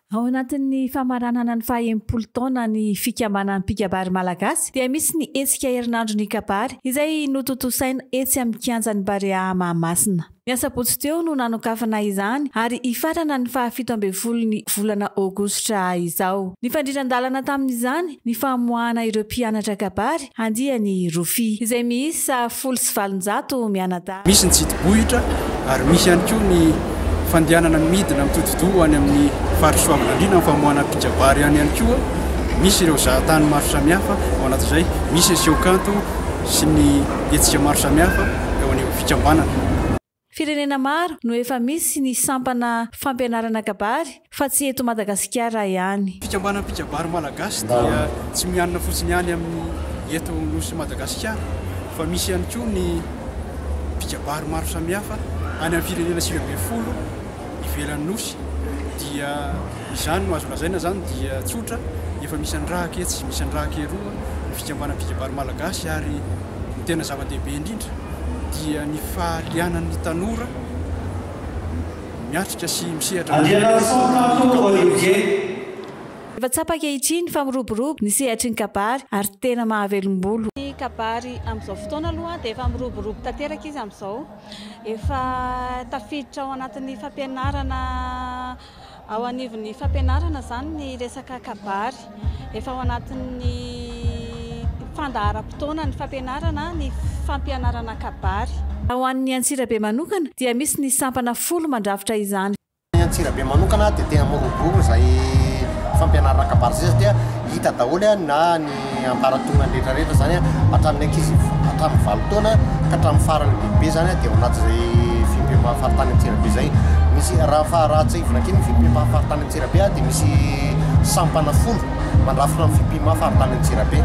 Ao anatin'ny famaranana ny faha-empolo taona ny fikambanan'ny mpikabary malagasy dia misy ny hetsika herinandro ny kabary izay notontosaina etsy amin'ny kianjan'ny Barea Mahamasina. Ny asabotsy teo no nanokafana izany ary ifarana ny 17 ny volana Aogositra izao. Ny fandrinan-dalana tamin'izany ny famoahana ireo mpianatra kabary andiany Rofia izay miisa 700 mianadahy. Misy ny Tsidibohitra ary misy ihany koa ny fandehanana ny midina mitododo any amin'ny farisoavana indrindra ny famoahana mpikabary ihany koa. Misy ireo zahatany maro samihafa ao anatin'izay misy sehokanto sy ny hetsika maro samihafa eo an'io fikambanana. Firenena maro no efa misy ny sampana fampianarana kabary fa tsy eto Madagasikara ihany. Fikambanana mpikabary malagasy dia tsy mianana fotsiny ihany amin'ny eto nosy Madagasikara fa misy ihany koa ny mpikabary maro samihafa any amin'ny firenena 20 ivelan'ny nosy dia izany no azo lazaina zany dia tsotra efa misy andrahaketsy misy andrahakeroa ny fikambanana mpikabary malagasy ary ny tena zava-dehibe indrindra dia ny fahalianan'ny tanora miatrika sy misehatra efa tsapaka ankehitriny fa miroborobo ny sehatry ny kabary ary tena mahavelombolo. Ny kabary amin'izao fotoana aloha dia efa miroborobo tanteraka izy amin'izao. Efa tafiditra ao anatin'ny fampianarana ao anivon'ny fampianarana zany ny resaka kabary. Efa ao anatin'ny fandaharam-potoana ny fampianarana ny fampianarana kabary. Ao an'ny Antsirabe manokana dia misy ny sampana 10 mandrafitra izany. Ny Antsirabe manokana dia tena miroborobo izay fampianarana kabary zay satria hita daholo na ny ambaratonga rehetrarehetra zany hatramin'ny ankizy hatramin'ny 20 taona ka hatramin'ny farany lehibe zany dia ao anatin'izay fimpim-pahafaritany Antsirabe zay. Misy raha tsy ivona kely ny fimpim-pahafaritany Antsirabe dia misy sampana 10 mandrafitra amin'ny fimpim-pahafaritany Antsirabe.